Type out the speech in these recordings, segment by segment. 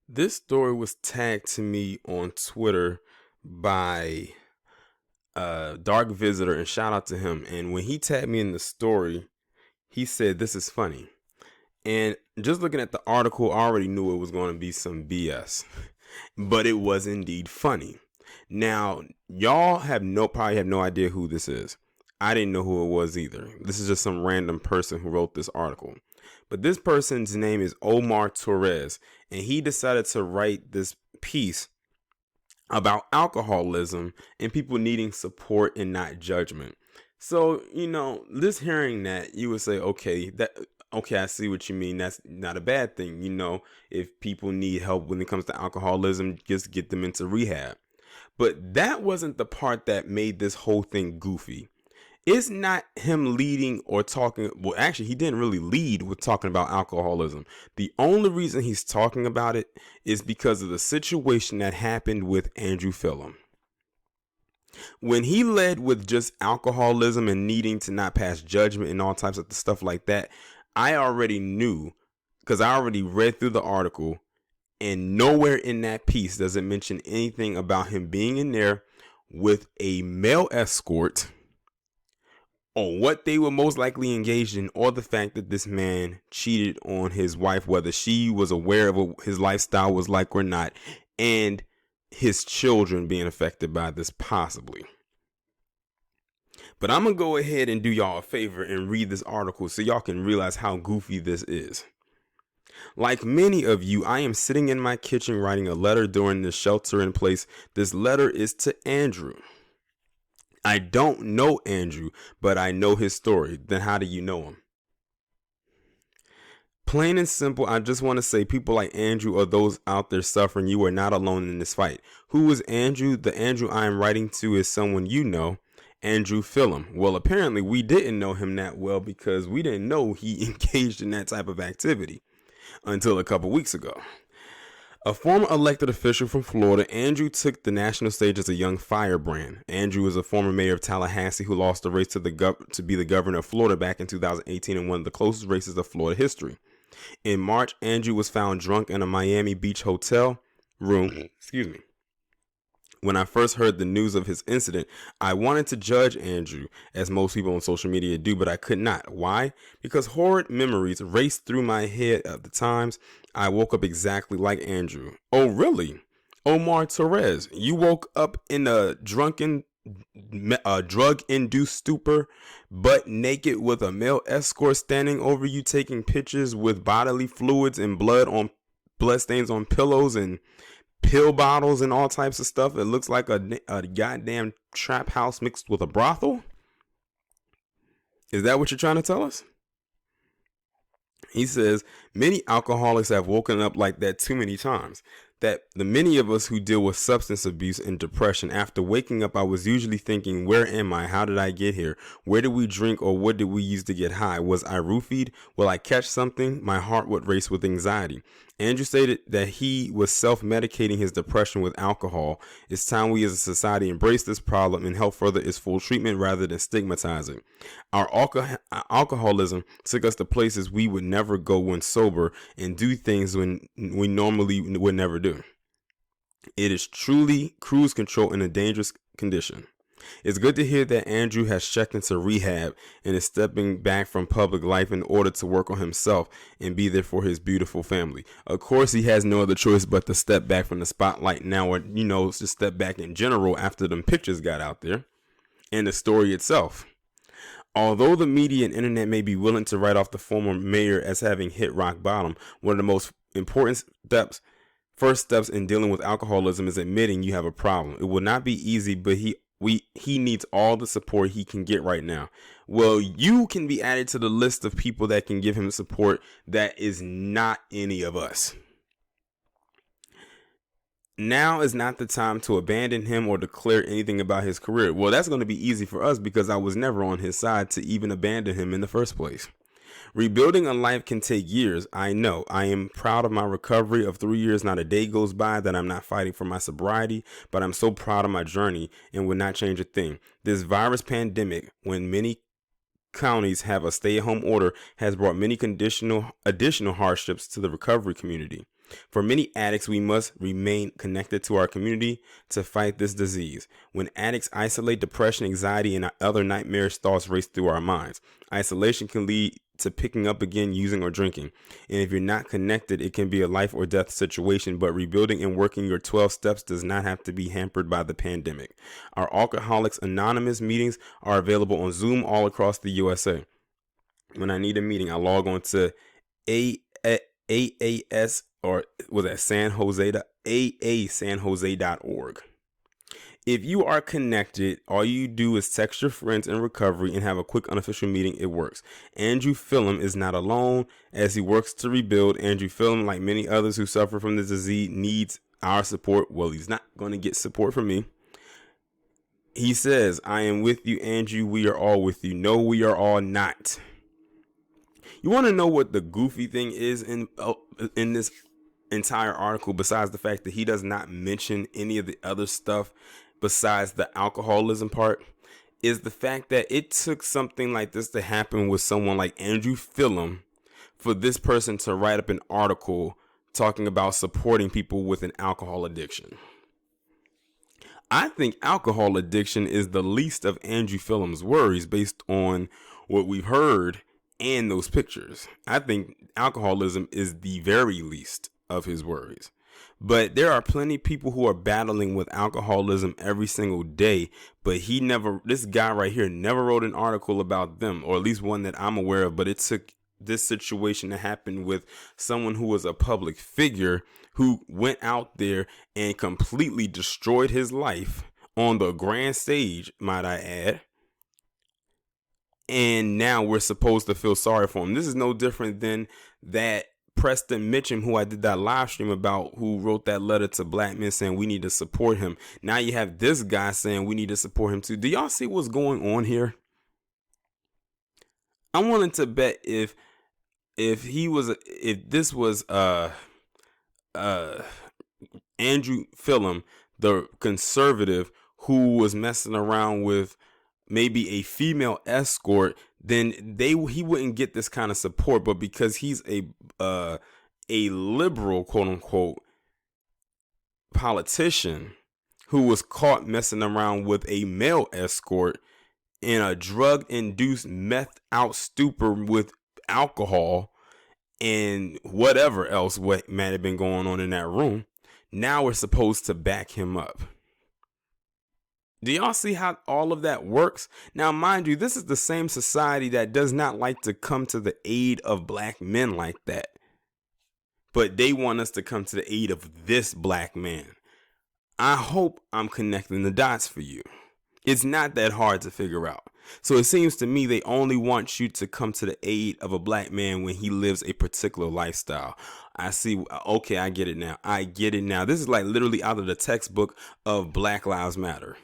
This story was tagged to me on Twitter by Dark Visitor, and shout out to him. And when he tagged me in the story, he said, "This is funny." And just looking at the article, I already knew it was going to be some BS, but it was indeed funny. Now, y'all probably have no idea who this is. I didn't know who it was either. This is just some random person who wrote this article. But this person's name is Omar Torres, and he decided to write this piece about alcoholism and people needing support and not judgment. So, this hearing that, you would say, okay, I see what you mean. That's not a bad thing. If people need help when it comes to alcoholism, just get them into rehab. But that wasn't the part that made this whole thing goofy. It's not him leading or talking. Well, actually, he didn't really lead with talking about alcoholism. The only reason he's talking about it is because of the situation that happened with Andrew Phillum. When he led with just alcoholism and needing to not pass judgment and all types of stuff like that, I already knew, because I already read through the article, and nowhere in that piece does it mention anything about him being in there with a male escort, or what they were most likely engaged in, or the fact that this man cheated on his wife, whether she was aware of what his lifestyle was like or not, and his children being affected by this possibly. But I'm going to go ahead and do y'all a favor and read this article so y'all can realize how goofy this is. Like many of you, I am sitting in my kitchen writing a letter during the shelter in place. This letter is to Andrew. I don't know Andrew, but I know his story. Then how do you know him? Plain and simple, I just want to say people like Andrew or those out there suffering, you are not alone in this fight. Who is Andrew? The Andrew I am writing to is someone you know, Andrew Phillum. Well, apparently we didn't know him that well because we didn't know he engaged in that type of activity until a couple weeks ago. A former elected official from Florida, Andrew took the national stage as a young firebrand. Andrew is a former mayor of Tallahassee who lost the race to be the governor of Florida back in 2018 in one of the closest races of Florida history. In March, Andrew was found drunk in a Miami Beach hotel room. When I first heard the news of his incident, I wanted to judge Andrew, as most people on social media do, but I could not. Why? Because horrid memories raced through my head at the times I woke up exactly like Andrew. Oh, really? Omar Torres, you woke up in a drug-induced stupor, butt naked with a male escort standing over you taking pictures with bodily fluids and blood stains on pillows and pill bottles and all types of stuff. It looks like a goddamn trap house mixed with a brothel. Is that what you're trying to tell us? He says, many alcoholics have woken up like that too many times. That the many of us who deal with substance abuse and depression, after waking up, I was usually thinking, where am I? How did I get here? Where did we drink or what did we use to get high? Was I roofied? Will I catch something? My heart would race with anxiety. Andrew stated that he was self-medicating his depression with alcohol. It's time we as a society embrace this problem and help further its full treatment rather than stigmatize it. Our alcoholism took us to places we would never go when sober and do things when we normally would never do. It is truly cruise control in a dangerous condition. It's good to hear that Andrew has checked into rehab and is stepping back from public life in order to work on himself and be there for his beautiful family. Of course, he has no other choice but to step back from the spotlight now, or, just step back in general after them pictures got out there and the story itself. Although the media and internet may be willing to write off the former mayor as having hit rock bottom, one of the most important first steps in dealing with alcoholism is admitting you have a problem. It will not be easy, but he needs all the support he can get right now. Well, you can be added to the list of people that can give him support that is not any of us. Now is not the time to abandon him or declare anything about his career. Well, that's going to be easy for us because I was never on his side to even abandon him in the first place. Rebuilding a life can take years. I know. I am proud of my recovery of 3 years. Not a day goes by that I'm not fighting for my sobriety, but I'm so proud of my journey and would not change a thing. This virus pandemic, when many counties have a stay-at-home order, has brought many additional hardships to the recovery community. For many addicts, we must remain connected to our community to fight this disease. When addicts isolate, depression, anxiety, and other nightmarish thoughts race through our minds. Isolation can lead to picking up again, using, or drinking. And if you're not connected, it can be a life or death situation, but rebuilding and working your 12 steps does not have to be hampered by the pandemic. Our Alcoholics Anonymous meetings are available on Zoom all across the USA. When I need a meeting, I log on to AAS, or was that San Jose, aasanjose.org. If you are connected, all you do is text your friends in recovery and have a quick unofficial meeting. It works. Andrew Phillum is not alone as he works to rebuild. Andrew Phillum, like many others who suffer from this disease, needs our support. Well, he's not going to get support from me. He says, "I am with you, Andrew. We are all with you." No, we are all not. You want to know what the goofy thing is in this entire article, besides the fact that he does not mention any of the other stuff besides the alcoholism part, is the fact that it took something like this to happen with someone like Andrew Phillum for this person to write up an article talking about supporting people with an alcohol addiction. I think alcohol addiction is the least of Andrew Phillum's worries based on what we've heard and those pictures. I think alcoholism is the very least of his worries. But there are plenty of people who are battling with alcoholism every single day, but this guy right here never wrote an article about them, or at least one that I'm aware of. But it took this situation to happen with someone who was a public figure who went out there and completely destroyed his life on the grand stage, might I add. And now we're supposed to feel sorry for him. This is no different than that Preston Mitchum, who I did that live stream about, who wrote that letter to black men saying we need to support him. Now you have this guy saying we need to support him too. Do y'all see what's going on here? I'm willing to bet if this was Andrew Phillum, the conservative who was messing around with maybe a female escort, then he wouldn't get this kind of support. But because he's a liberal, quote unquote, politician who was caught messing around with a male escort in a drug-induced meth out stupor with alcohol and whatever else what might have been going on in that room, now we're supposed to back him up. Do y'all see how all of that works? Now, mind you, this is the same society that does not like to come to the aid of black men like that. But they want us to come to the aid of this black man. I hope I'm connecting the dots for you. It's not that hard to figure out. So it seems to me they only want you to come to the aid of a black man when he lives a particular lifestyle. I see. Okay, I get it now. This is like literally out of the textbook of Black Lives Matter.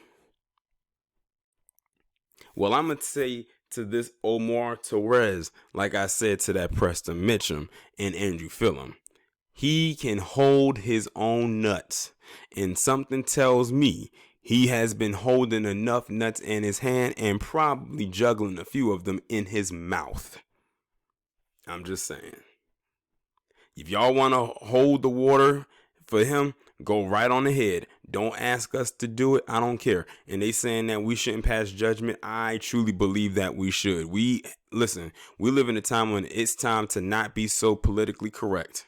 Well, I'm going to say to this Omar Torres, like I said to that Preston Mitchum and Andrew Phillum, he can hold his own nuts. And something tells me he has been holding enough nuts in his hand and probably juggling a few of them in his mouth. I'm just saying. If y'all want to hold the water for him, go right on ahead. Don't ask us to do it. I don't care. And they saying that we shouldn't pass judgment. I truly believe that we should. We live in a time when it's time to not be so politically correct.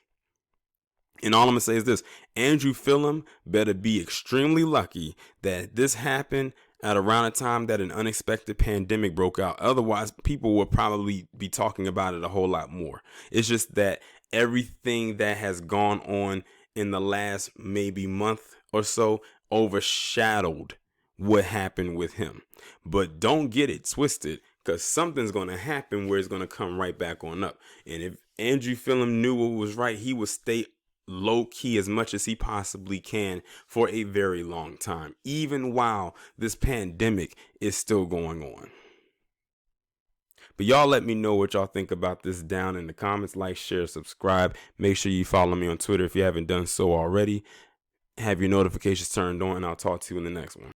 And all I'm going to say is this: Andrew Phillum better be extremely lucky that this happened at around a time that an unexpected pandemic broke out. Otherwise, people will probably be talking about it a whole lot more. It's just that everything that has gone on in the last maybe month or so overshadowed what happened with him. But don't get it twisted, because something's going to happen where it's going to come right back on up. And if Andrew Phillum knew what was right, he would stay low key as much as he possibly can for a very long time, even while this pandemic is still going on. But y'all let me know what y'all think about this down in the comments. Like, share, subscribe. Make sure you follow me on Twitter if you haven't done so already. Have your notifications turned on, and I'll talk to you in the next one.